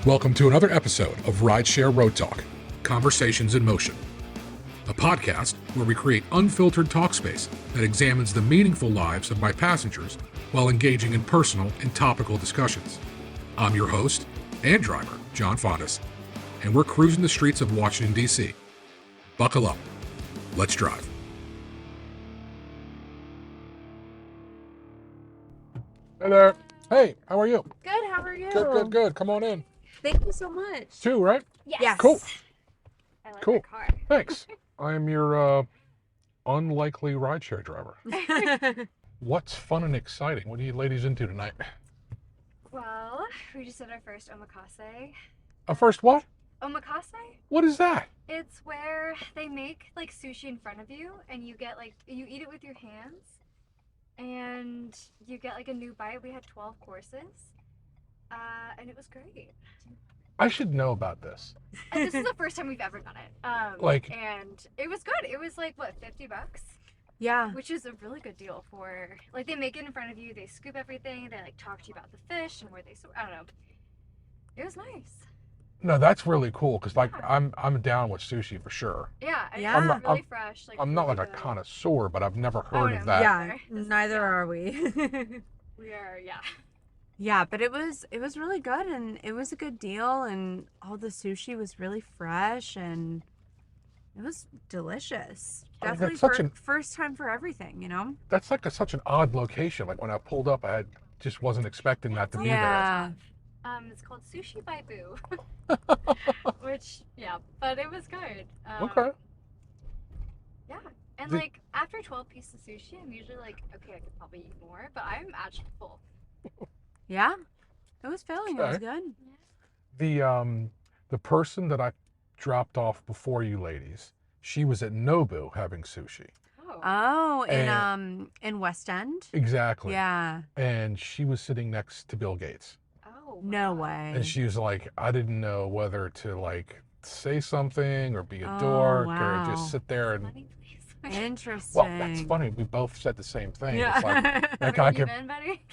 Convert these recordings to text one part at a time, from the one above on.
Welcome to another episode of RideShare RoadTalk, Conversations in Motion, a podcast where we create unfiltered talk space that examines the meaningful lives of my passengers while engaging in personal and topical discussions. I'm your host and driver, John Fondas, and we're cruising the streets of Washington, D.C. Buckle up. Let's drive. Hey there. Hey, how are you? Good, how are you? Good. Come on in. Thank you so much. 2, right? Yes. Cool. I like Cool. your car. Thanks. I am your unlikely rideshare driver. What's fun and exciting? What are you ladies into tonight? Well, we just did our first omakase. A first what? Omakase? What is that? It's where they make like sushi in front of you and you get like, you eat it with your hands and you get like a new bite. We had 12 courses and it was great. I should know about this. And this is the first time we've ever done it. And it was good. It was like, what, $50? Yeah. Which is a really good deal for, like, they make it in front of you, they scoop everything, they like talk to you about the fish and where they, I don't know. It was nice. No, that's really cool because like Yeah. I'm down with sushi for sure. Yeah, and Yeah. it's really fresh. Like, I'm not like really a good. connoisseur, but I've never Oh, heard no, of that. Yeah, This is- neither yeah. are we. We are, yeah. Yeah, but it was really good and it was a good deal and all the sushi was really fresh and it was delicious. I mean, Definitely that's such first time for everything, you know? That's like such an odd location. Like when I pulled up, just wasn't expecting that to be Yeah. It's called Sushi by Boo. Which, yeah, but it was good. there. Okay. Yeah. And The- like, after 12 pieces of sushi, I'm usually like, okay, I could probably eat more, but I'm actually full. Yeah. It was filling. It was Okay. good. The person that I dropped off before you ladies, she was at Nobu having sushi. Oh. Oh, And- in West End? Exactly. Yeah. And she was sitting next to Bill Gates. Oh. No wow. way. And she was like, I didn't know whether to like say something or be a Oh, dork or wow. just sit there and Money, please. Interesting. well, that's funny. We both said the same thing. Yeah. It's like that Where guy you could been, buddy?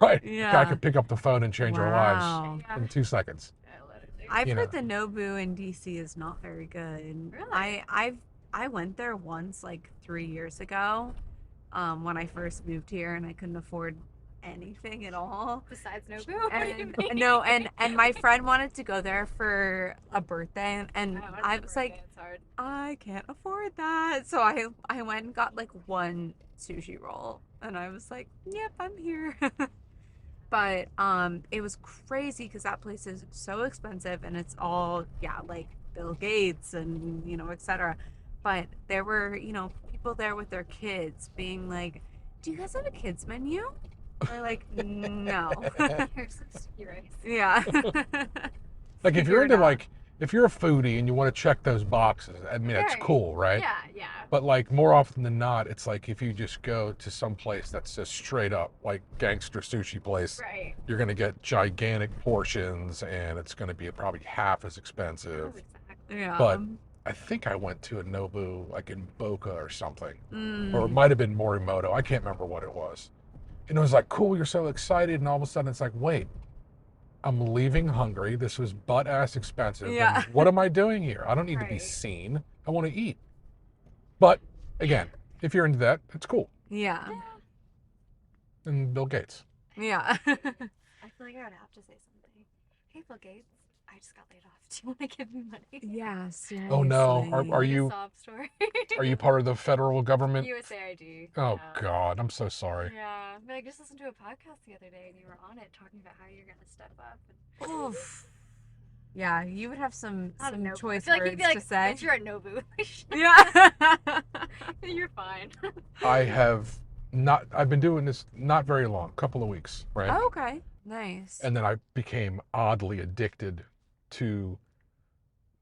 right. Yeah. Guy could pick up the phone and change our lives Wow. Yeah. in 2 seconds. Literally. I've You heard the Nobu in DC is not very good. Really? I went there once like 3 years ago, when I first moved here and I couldn't afford anything at all. Besides Nobu? What do you And mean? no, and my friend wanted to go there for a birthday and Oh, I it's was a like, birthday, it's hard. I can't afford that. So I went and got like one sushi roll and I was like, yep, I'm here. But it was crazy because that place is so expensive and it's all like Bill Gates and etc. But there were people there with their kids being like, do you guys have a kids menu? They're like, no. Here's some sticky rice. Yeah. Like if Figure you're it into out. like if you're a foodie and you want to check those boxes, I mean it's Right. cool, right? Yeah. But like more often than not, it's like if you just go to some place that's just straight up like gangster sushi place, Right. you're gonna get gigantic portions and it's gonna be probably half as expensive. Oh, exactly. Yeah. But I think I went to a Nobu like in Boca or something. Mm. Or it might have been Morimoto. I can't remember what it was. And it was like, cool, you're so excited. And all of a sudden it's like, wait, I'm leaving hungry. This was butt ass expensive. and Yeah. what am I doing here? I don't need to be Right. seen. I want to eat. But again, if you're into that, it's cool. Yeah. And Bill Gates. Yeah. I feel like I would have to say something. Hey, Bill Gates, I just got laid off. Do you want to give me money? Yeah, seriously. Oh, no. Are Like a you sob story. are you part of the federal government? USAID. Oh yeah. God, I'm so sorry. Yeah, but I just listened to a podcast the other day and you were on it talking about how you're gonna step up. And Oof. Yeah, you would have some I don't know. choice I feel like words you'd be like, to say. if you're at Nobu, Yeah. you're fine. I've been doing this not very long, couple of weeks, right? Oh, okay. Nice. And then I became oddly addicted to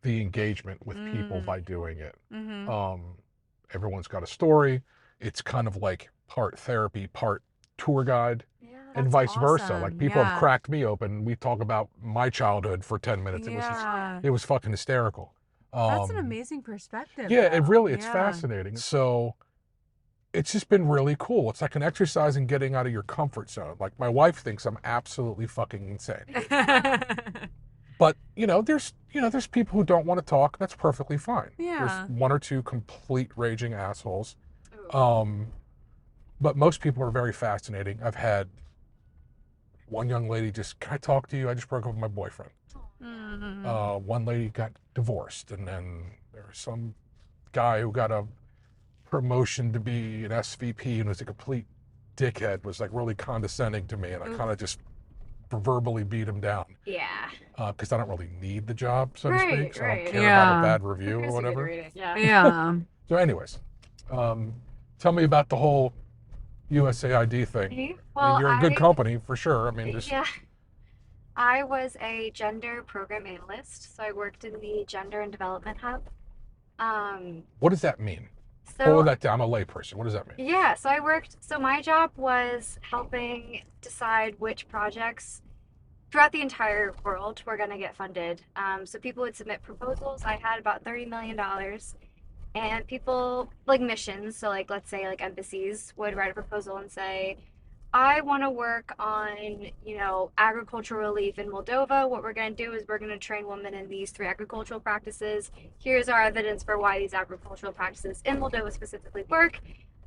the engagement with people Mm. by doing it. Mm-hmm. Everyone's got a story. It's kind of like part therapy, part tour guide, Yeah. and That's vice versa. Like awesome, people have yeah. cracked me open. We talk about my childhood for 10 minutes. Yeah. It was fucking hysterical. That's an amazing perspective. Yeah, it though. really, it's Yeah. fascinating. So it's just been really cool. It's like an exercise in getting out of your comfort zone. Like my wife thinks I'm absolutely fucking insane. But there's people who don't want to talk. That's perfectly fine. There's Yeah. one or two complete raging assholes. Ooh. But most people are very fascinating. I've had one young lady just, can I talk to you? I just broke up with my boyfriend. Mm. One lady got divorced, and then there was some guy who got a promotion to be an SVP and was a complete dickhead, was like really condescending to me, and I Oof. kind of just verbally beat him down Yeah. because I don't really need the job, so to speak. Right, So I don't right. care about a Yeah. bad review or Here's a good whatever. rating. Yeah. Yeah. So, anyways, tell me about the whole USAID thing. Me? I mean, Well, you're in good company for sure. I mean, just yeah, I was a gender program analyst, so I worked in the Gender and Development Hub. Um, what does that mean? so Hold that down. I'm a layperson. What does that mean? yeah, so I worked, so my job was helping decide which projects throughout the entire world were going to get funded. So people would submit proposals. I had about $30 million, and people like missions, so like let's say like embassies would write a proposal and say, I want to work on, agricultural relief in Moldova. What we're going to do is we're going to train women in these 3 agricultural practices. Here's our evidence for why these agricultural practices in Moldova specifically work.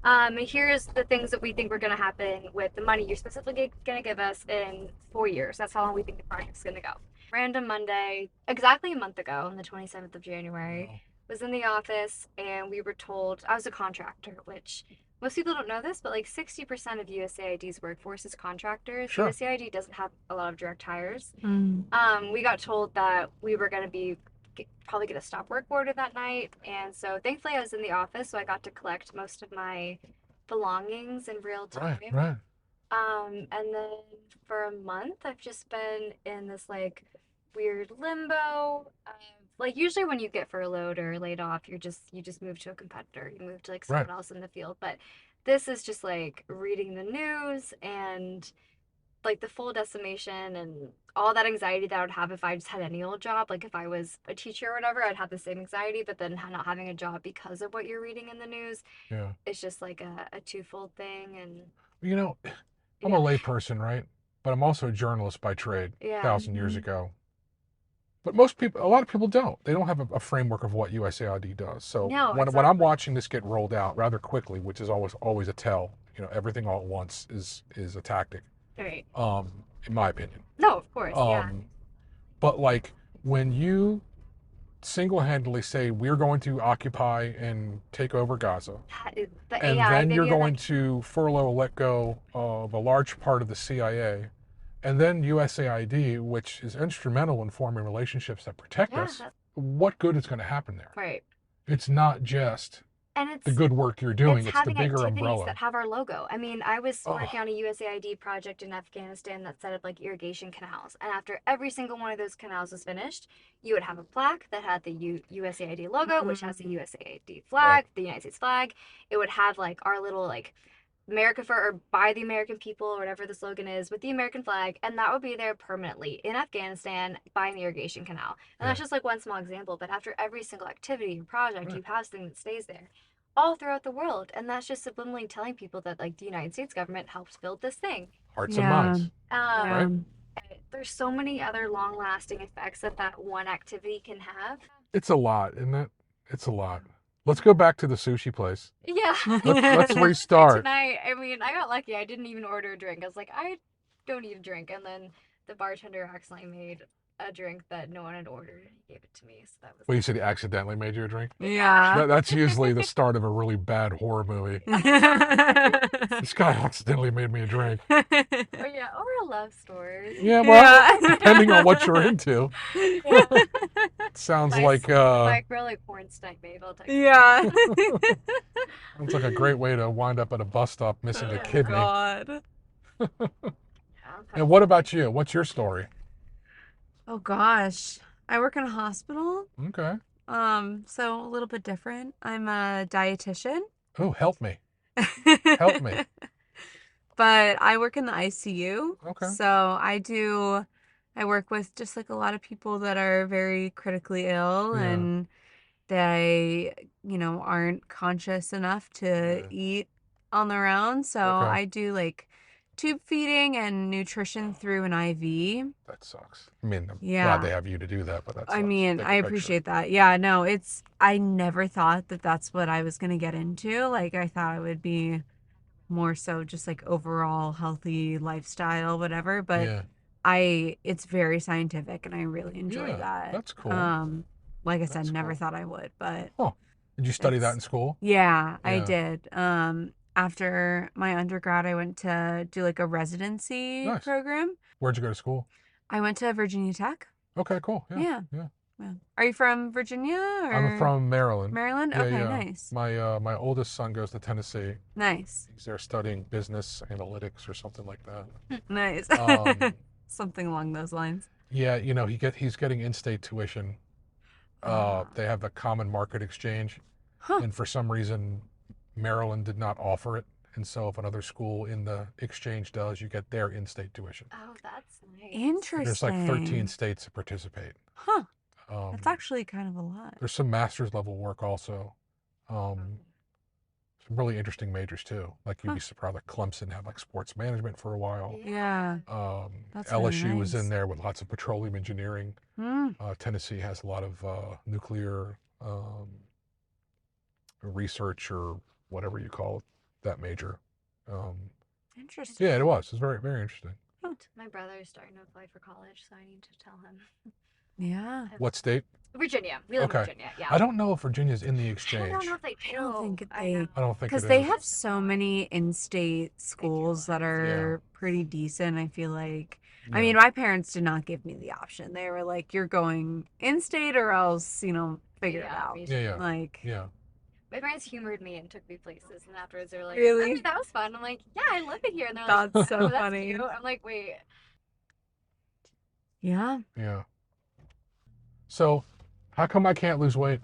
And here's the things that we think are going to happen with the money you're specifically going to give us in 4 years. That's how long we think the project's going to go. Random Monday, exactly a month ago, on the 27th of January, Wow. was in the office, and we were told I was a contractor, which most people don't know this, but like 60% of USAID's workforce is contractors. Sure. USAID doesn't have a lot of direct hires. Mm. We got told that we were going to be probably get a stop work order that night, and so thankfully I was in the office, so I got to collect most of my belongings in real time. Right. And then for a month, I've just been in this like weird limbo. Like usually when you get furloughed or laid off, you just move to a competitor. You move to like someone Right. else in the field. But this is just like reading the news and like the full decimation and all that anxiety that I would have if I just had any old job. Like if I was a teacher or whatever, I'd have the same anxiety. But then not having a job because of what you're reading in the news, Yeah. it's just like a twofold thing. And You know, I'm a yeah, layperson, right? But I'm also a journalist by trade, yeah. 1,000 years Mhm. ago. But a lot of people don't. They don't have a framework of what USAID does. So No, when I'm exactly. watching this get rolled out rather quickly, which is always a tell, everything all at once is a tactic. Right. In my opinion. No, of course, yeah. But like when you single-handedly say we're going to occupy and take over Gaza, The and AI then you're video going that to furlough, let go of a large part of the CIA, and then USAID, which is instrumental in forming relationships that protect yeah, us, what good is going to happen there? right. It's not just And the good work you're doing, it's the having bigger activities umbrella. that have our logo. I mean, I was Oh, working on a USAID project in Afghanistan that set up like irrigation canals. And after every single one of those canals was finished, you would have a plaque that had the USAID logo, which has the USAID flag, the United States flag. It would have like our little like America for or by the American people or whatever the slogan is with the American flag, and that would be there permanently in Afghanistan by an irrigation canal. And that's Yeah. just like one small example, but after every single activity or project, Right. you have something that stays there all throughout the world, and that's just subliminally telling people that like the United States government helped build this thing. Hearts and Yeah. minds, Yeah. right? There's so many other long-lasting effects that one activity can have. It's a lot, isn't it? It's a lot. Let's go back to the sushi place. Yeah. Let's restart. Tonight, I mean, I got lucky. I didn't even order a drink. I was like, I don't need a drink. And then the bartender accidentally made a drink that no one had ordered, and he gave it to me. So that was Well, you said he accidentally made you a drink? Yeah. That's usually the start of a really bad horror movie. This guy accidentally made me a drink. or yeah, or a love story. Yeah, well, Yeah. depending on what you're into. Yeah. Sounds If like I grill like porn stick, maybe I'll take Yeah. sounds like a great way to wind up at a bus stop missing a Oh, kidney. God. And what about you? What's your story? Oh gosh. I work in a hospital. Okay. So a little bit different. I'm a dietitian. Oh, help me. Help me. But I work in the ICU. Okay. So I work with just like a lot of people that are very critically ill Yeah. and they, aren't conscious enough to Yeah. eat on their own. So Okay. I do like tube feeding and nutrition through an IV. That sucks. I mean, I'm Yeah. glad they have you to do that, but that sucks. I mean, Take a I picture. appreciate that. Yeah, no, I never thought that that's what I was going to get into. Like, I thought it would be more so just like overall healthy lifestyle, whatever. But Yeah. it's very scientific and I really enjoy Yeah, that. that's cool. Like I said, That's never cool. thought I would, but Oh, did you study that it's- in school? yeah, I Yeah. did. After my undergrad, I went to do like a residency Nice. program. Where'd you go to school? I went to Virginia Tech. Okay, cool. Yeah. Yeah. Are you from Virginia or I'm from Maryland. Maryland? Yeah, Okay, yeah. nice. My oldest son goes to Tennessee. Nice. He's there studying business analytics or something like that. Nice. Um, Something along those lines. Yeah, he's getting in-state tuition. They have the common market exchange, Huh. and for some reason, Maryland did not offer it. And so if another school in the exchange does, you get their in-state tuition. Oh, that's nice. Interesting. There's like 13 states that participate. Huh. That's Um, actually kind of a lot. There's some master's level work also. Some really interesting majors too. Like you'd be surprised, like Clemson had like sports management for a while. Yeah. That's really LSU was in nice. there with lots of petroleum engineering. Hmm. Tennessee has a lot of nuclear research or whatever you call it, that major. Interesting. Yeah, it was. It was very, very interesting. My brother is starting to apply for college, so I need to tell him. Yeah. What state? Virginia. We live in Okay. Virginia. Yeah. I don't know if Virginia's in the I exchange. don't know if they do. I don't think I they- know. I don't think Because it they is. have so many in-state schools that are pretty decent, I feel like. I Yeah. mean, my parents did not give me the option. They were like, you're going in-state or else, figure it Yeah, out. me Yeah, yeah. Like, Yeah. My parents humored me and took me places, and afterwards they were like, Really? "Oh, that was fun." I'm like, "Yeah, I love it here." And they're That's like, so "Oh, that's funny. cute." I'm like, "Wait." yeah. Yeah. So, how come I can't lose weight?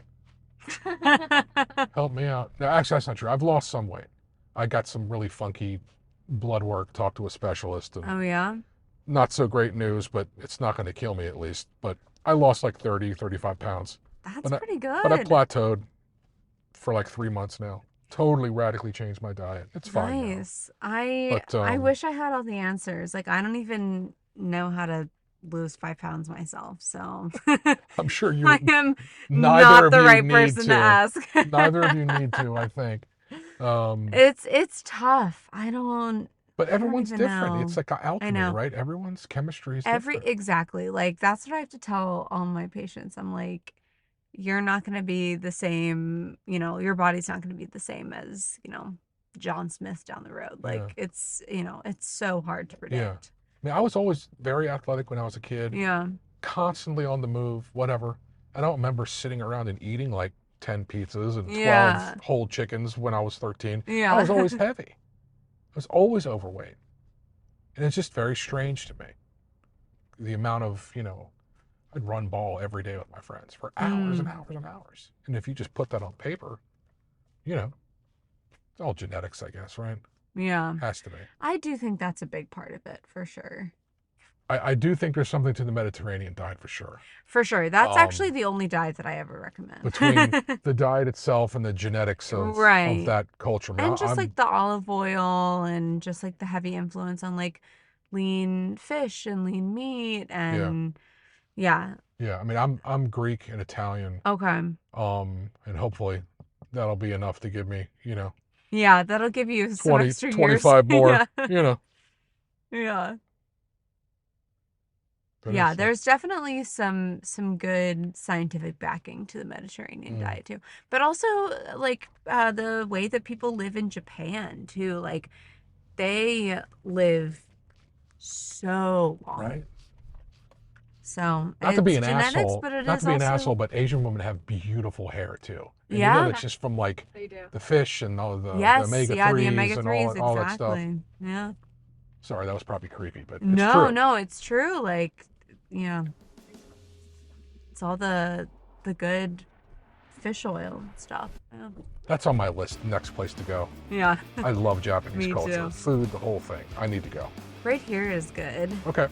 Help me out. No, actually, that's not true. I've lost some weight. I got some really funky blood work, talked to a specialist, and Oh, yeah? not so great news, but it's not going to kill me at least. But I lost like 30, 35 pounds. That's But I- pretty good. But I plateaued for like 3 months now. Totally radically changed my diet. It's fine now. Nice. I But, wish I had all the answers. Like, I don't even know how to lose 5 pounds myself, so I'm sure you I am neither not of the you right need person to. to ask. Neither of you need to, I think. It's tough. I don't But everyone's even different. know. It's like alchemy, know. right? Everyone's chemistry is different. exactly. Like, that's what I have to tell all my patients. I'm like, you're not going to be the same, your body's not going to be the same as, John Smith down the road. Like, it's so hard to predict. I mean, I was always very athletic when I was a kid, Yeah. constantly on the move, whatever. I don't remember sitting around and eating like 10 pizzas and 12 Yeah. whole chickens when I was 13. Yeah. I was always heavy. I was always overweight. And it's just very strange to me. The amount of, I'd run ball every day with my friends for hours and hours and hours. And if you just put that on paper, it's all genetics, I guess, right? Yeah. Has to be. I do think that's a big part of it, for sure. I do think there's something to the Mediterranean diet for sure. For sure. That's actually the only diet that I ever recommend. Between the diet itself and the genetics of Right. that culture. I mean, And just I'm- like the olive oil and just like the heavy influence on like lean fish and lean meat and yeah. Yeah, I mean, I'm Greek and Italian, Okay. and hopefully that'll be enough to give me, Yeah, that'll give you some 20, extra 25 years. more, Yeah. Yeah. But Yeah, it's, there's definitely some good scientific backing to the Mediterranean diet too. But also like the way that people live in Japan too, like they live so long. right. So Not to be it's an genetics, asshole, but it not is to be an also- asshole, but Asian women have beautiful hair too. And Yeah. that's just from like They do. the fish and all the Yes, omega yeah, 3s the omega and 3s, all that stuff. exactly. Yeah. Sorry, that was probably creepy, but it's No, true. no, it's true. Like, yeah. It's all the good fish oil stuff. Yeah. That's on my list. Next place to go. Yeah. I love Japanese Me culture, too. food, the whole thing. I need to go. Right here is good. Okay.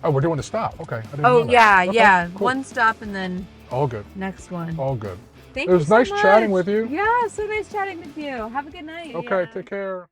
Oh, we're doing a stop. Okay. I didn't Oh, know that. yeah, Okay, yeah. cool. One stop and then All good. next one. All good. Thank It was you so nice chatting much. with you. Yeah, so nice chatting with you. Have a good night. Okay. Yeah. Take care.